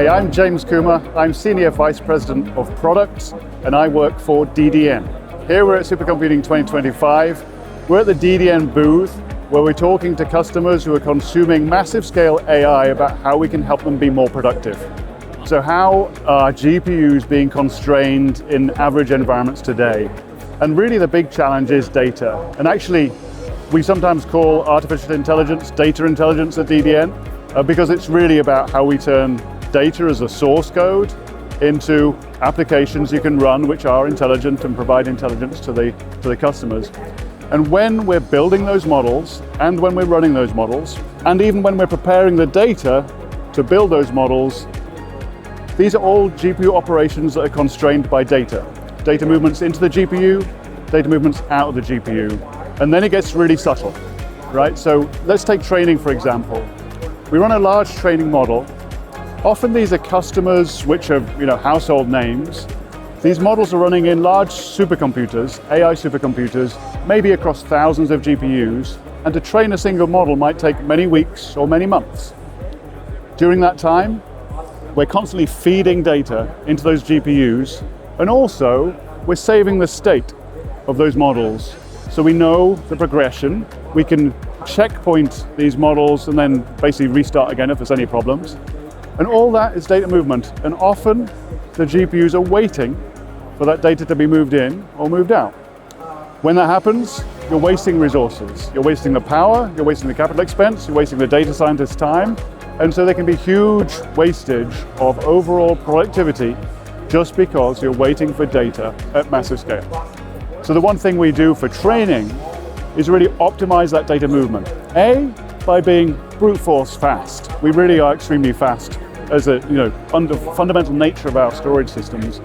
Hi, I'm James Kumar. I'm Senior Vice President of Products, and I work for DDN. Here we're at Supercomputing 2025. We're at the DDN booth, where we're talking to customers who are consuming massive scale AI about how we can help them be more productive. So how are GPUs being constrained in average environments today? And really the big challenge is data. And actually, we sometimes call artificial intelligence data intelligence at DDN, because it's really about how we turn data as a source code into applications you can run which are intelligent and provide intelligence to the customers. And when we're building those models, and when we're running those models, and even when we're preparing the data to build those models, these are all GPU operations that are constrained by data. Data movements into the GPU, data movements out of the GPU. And then it gets really subtle, right? So let's take training, for example. We run a large training model. Often these are customers which are household names. These models are running in large supercomputers, AI supercomputers, maybe across thousands of GPUs, and to train a single model might take many weeks or many months. During that time, we're constantly feeding data into those GPUs, and also we're saving the state of those models. So we know the progression, we can checkpoint these models and then basically restart again if there's any problems. And all that is data movement, and often the GPUs are waiting for that data to be moved in or moved out. When that happens, you're wasting resources. You're wasting the power, you're wasting the capital expense, you're wasting the data scientist's time, and so there can be huge wastage of overall productivity just because you're waiting for data at massive scale. So the one thing we do for training is really optimize that data movement. A, by being brute force fast. We really are extremely fast as a fundamental nature of our storage systems.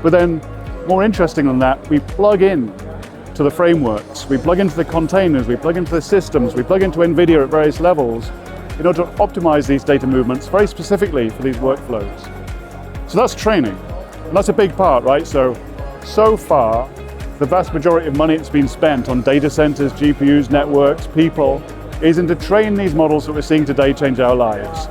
But then, more interesting than that, we plug in to the frameworks, we plug into the containers, we plug into the systems, we plug into NVIDIA at various levels in order to optimize these data movements very specifically for these workflows. So that's training, and that's a big part, right? So far, the vast majority of money that's been spent on data centers, GPUs, networks, people, isn't to train these models that we're seeing today change our lives.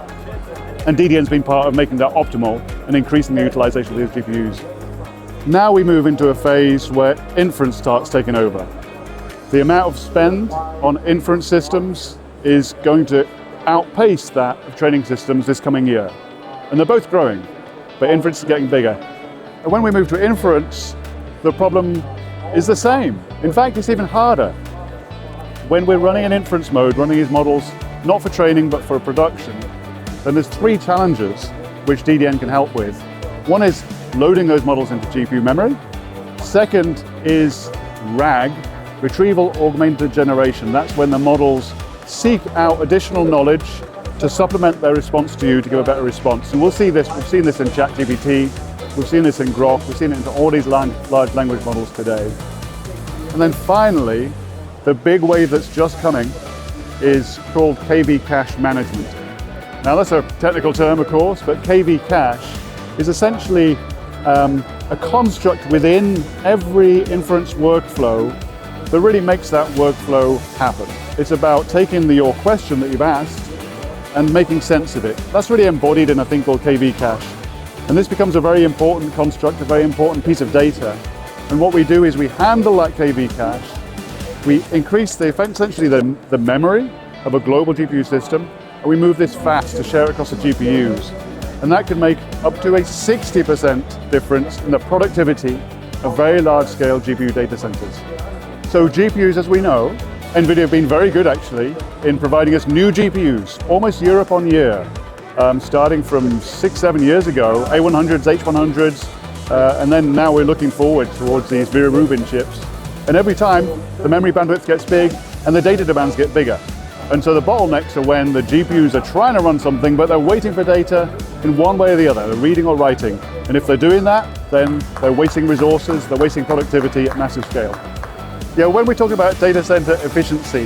And DDN's been part of making that optimal and increasing the utilization of these GPUs. Now we move into a phase where inference starts taking over. The amount of spend on inference systems is going to outpace that of training systems this coming year. And they're both growing, but inference is getting bigger. And when we move to inference, the problem is the same. In fact, it's even harder. When we're running in inference mode, running these models, not for training, but for production, then there's three challenges which DDN can help with. One is loading those models into GPU memory. Second is RAG, retrieval augmented generation. That's when the models seek out additional knowledge to supplement their response to you to give a better response. And we'll see this, we've seen this in ChatGPT, we've seen this in Grok, we've seen it in all these large language models today. And then finally, the big wave that's just coming is called KV cache management. Now that's a technical term, of course, but KV cache is essentially a construct within every inference workflow that really makes that workflow happen. It's about taking your question that you've asked and making sense of it. That's really embodied in a thing called KV cache. And this becomes a very important construct, a very important piece of data. And what we do is we handle that KV cache, we increase essentially the memory of a global GPU system, and we move this fast to share it across the GPUs. And that can make up to a 60% difference in the productivity of very large-scale GPU data centers. So GPUs, as we know, NVIDIA have been very good actually in providing us new GPUs, almost year upon year, starting from 6-7 years ago, A100s, H100s, and then now we're looking forward towards these Vera Rubin chips. And every time the memory bandwidth gets big and the data demands get bigger. And so the bottlenecks are when the GPUs are trying to run something, but they're waiting for data in one way or the other, they're reading or writing. And if they're doing that, then they're wasting resources, they're wasting productivity at massive scale. When we talk about data center efficiency,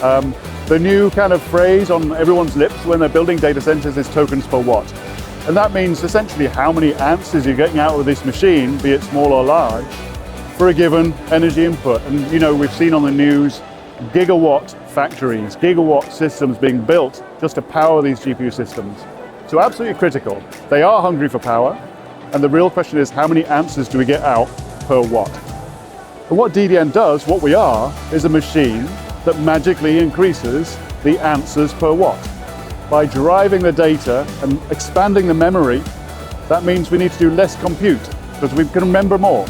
the new kind of phrase on everyone's lips when they're building data centers is tokens per watt. And that means essentially how many answers you're getting out of this machine, be it small or large, for a given energy input. And we've seen on the news gigawatt factories, gigawatt systems being built just to power these GPU systems. So absolutely critical. They are hungry for power, and the real question is how many answers do we get out per watt? And what DDN does, what we are, is a machine that magically increases the answers per watt. By driving the data and expanding the memory, that means we need to do less compute because we can remember more.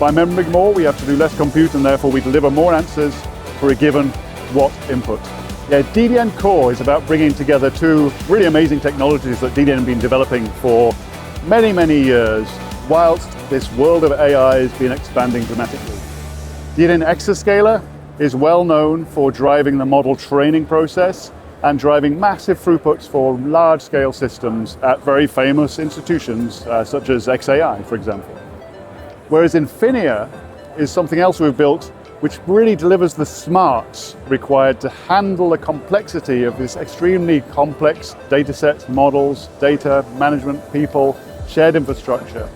By remembering more, we have to do less compute, and therefore we deliver more answers for a given watt input. Yeah, DDN Core is about bringing together two really amazing technologies that DDN have been developing for many, many years, whilst this world of AI has been expanding dramatically. DDN Exascaler is well known for driving the model training process and driving massive throughputs for large-scale systems at very famous institutions such as XAI, for example. Whereas Infinia is something else we've built which really delivers the smarts required to handle the complexity of this extremely complex data sets, models, data, management, people, shared infrastructure.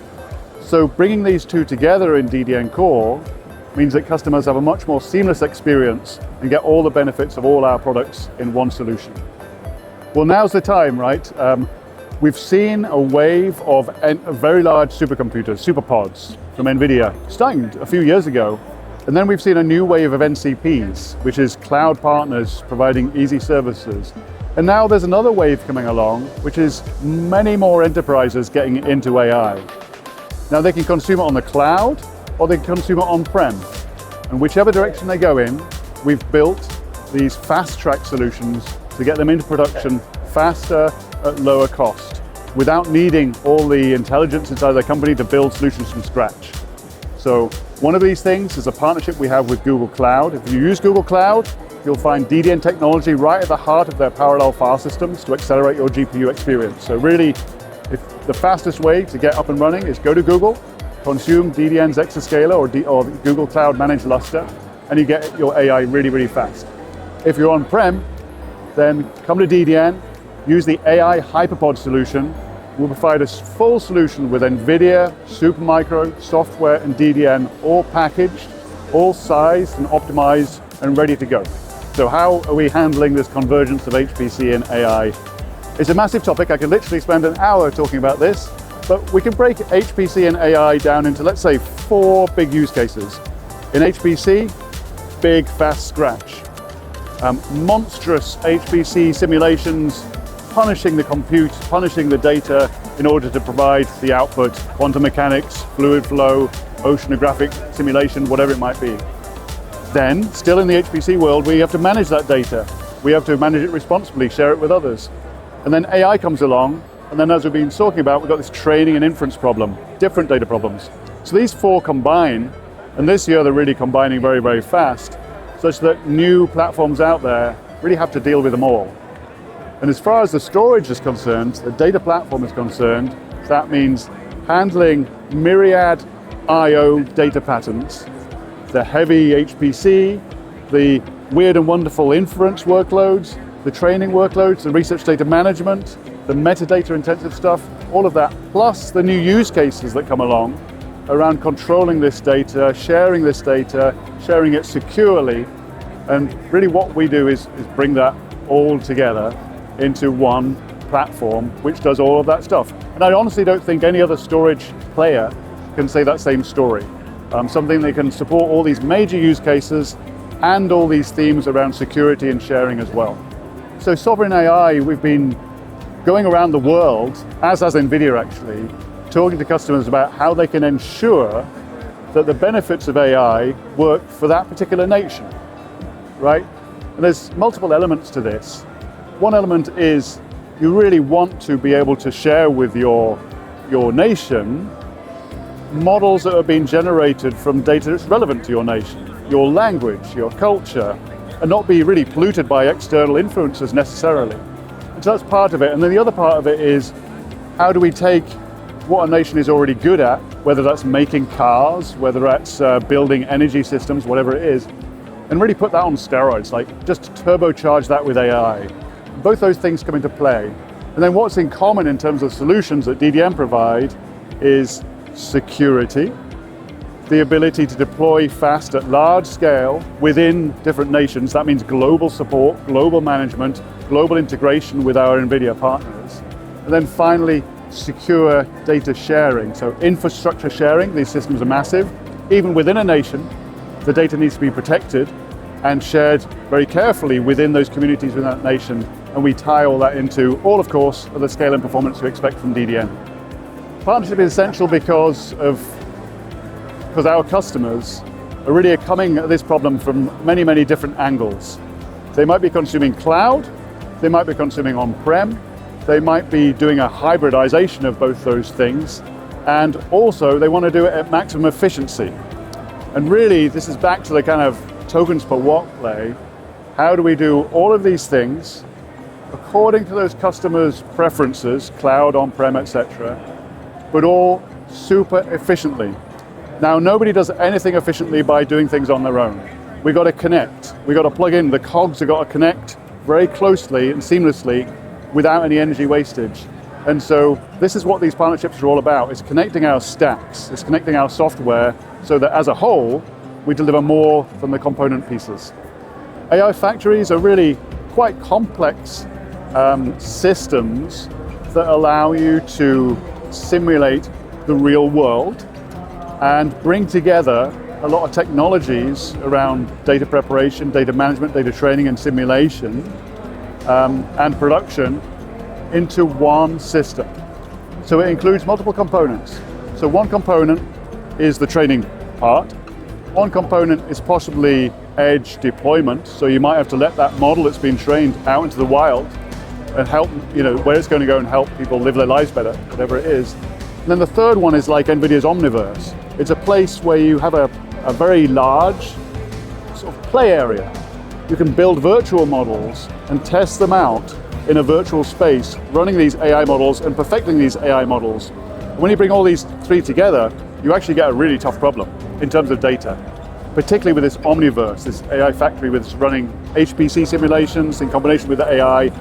So bringing these two together in DDN Core means that customers have a much more seamless experience and get all the benefits of all our products in one solution. Well, now's the time, right? We've seen a wave of very large supercomputers, superpods from NVIDIA, starting a few years ago. And then we've seen a new wave of NCPs, which is cloud partners providing easy services. And now there's another wave coming along, which is many more enterprises getting into AI. Now they can consume it on the cloud, or they can consume it on-prem. And whichever direction they go in, we've built these fast-track solutions to get them into production faster at lower cost, without needing all the intelligence inside the company to build solutions from scratch. So one of these things is a partnership we have with Google Cloud. If you use Google Cloud, you'll find DDN technology right at the heart of their parallel file systems to accelerate your GPU experience. So really, the fastest way to get up and running is go to Google, consume DDN's Exascaler or Google Cloud Managed Lustre, and you get your AI really, really fast. If you're on-prem, then come to DDN, use the AI Hyperpod solution. We'll provide a full solution with NVIDIA, Supermicro, software, and DDN, all packaged, all sized and optimized and ready to go. So how are we handling this convergence of HPC and AI? It's a massive topic. I could literally spend an hour talking about this, but we can break HPC and AI down into, let's say, 4 big use cases. In HPC, big, fast scratch. Monstrous HPC simulations, punishing the compute, punishing the data in order to provide the output, quantum mechanics, fluid flow, oceanographic simulation, whatever it might be. Then, still in the HPC world, we have to manage that data. We have to manage it responsibly, share it with others. And then AI comes along, and then as we've been talking about, we've got this training and inference problem, different data problems. So these 4 combine, and this year they're really combining very, very fast, such that new platforms out there really have to deal with them all. And as far as the storage is concerned, the data platform is concerned, that means handling myriad I/O data patterns, the heavy HPC, the weird and wonderful inference workloads, the training workloads, the research data management, the metadata intensive stuff, all of that, plus the new use cases that come along around controlling this data, sharing it securely. And really what we do is bring that all together into one platform which does all of that stuff. And I honestly don't think any other storage player can say that same story. Something that can support all these major use cases and all these themes around security and sharing as well. So Sovereign AI, we've been going around the world, as has NVIDIA actually, talking to customers about how they can ensure that the benefits of AI work for that particular nation, right? And there's multiple elements to this. One element is you really want to be able to share with your nation models that are being generated from data that's relevant to your nation, your language, your culture, and not be really polluted by external influences necessarily. And so that's part of it. And then the other part of it is how do we take what a nation is already good at, whether that's making cars, whether that's building energy systems, whatever it is, and really put that on steroids, like just turbocharge that with AI. Both those things come into play. And then what's in common in terms of solutions that DDN provide is security, the ability to deploy fast at large scale within different nations. That means global support, global management, global integration with our NVIDIA partners. And then finally, secure data sharing. So infrastructure sharing, these systems are massive. Even within a nation, the data needs to be protected and shared very carefully within those communities within that nation. And we tie all that into all, of course, of the scale and performance we expect from DDN. Partnership is essential because our customers are really coming at this problem from many, many different angles. They might be consuming cloud, they might be consuming on-prem, they might be doing a hybridization of both those things, and also they want to do it at maximum efficiency. And really, this is back to the kind of tokens per watt play. How do we do all of these things according to those customers' preferences, cloud, on-prem, etc., but all super efficiently? Now, nobody does anything efficiently by doing things on their own. We got to connect. We got to plug in. The cogs have got to connect very closely and seamlessly without any energy wastage. And so this is what these partnerships are all about. It's connecting our stacks. It's connecting our software so that as a whole, we deliver more from the component pieces. AI factories are really quite complex systems that allow you to simulate the real world and bring together a lot of technologies around data preparation, data management, data training and simulation and production into one system. So it includes multiple components. So one component is the training part. One component is possibly edge deployment. So you might have to let that model that's been trained out into the wild and help, where it's going to go and help people live their lives better, whatever it is. And then the third one is like NVIDIA's Omniverse. It's a place where you have a very large sort of play area. You can build virtual models and test them out in a virtual space, running these AI models and perfecting these AI models. When you bring all these three together, you actually get a really tough problem in terms of data, particularly with this Omniverse, this AI factory with running HPC simulations in combination with the AI.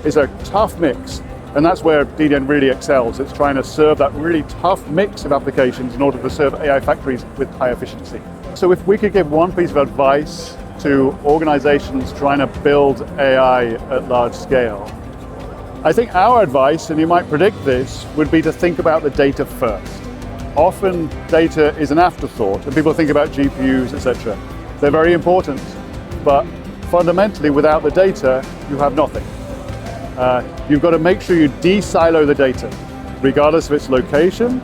It's a tough mix. And that's where DDN really excels. It's trying to serve that really tough mix of applications in order to serve AI factories with high efficiency. So if we could give one piece of advice to organizations trying to build AI at large scale, I think our advice, and you might predict this, would be to think about the data first. Often data is an afterthought and people think about GPUs, etc. They're very important, but fundamentally without the data, you have nothing. You've got to make sure you de-silo the data, regardless of its location,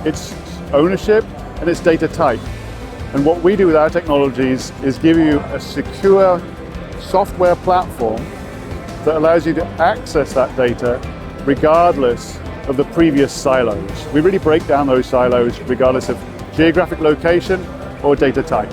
its ownership, and its data type. And what we do with our technologies is give you a secure software platform that allows you to access that data regardless of the previous silos. We really break down those silos regardless of geographic location or data type.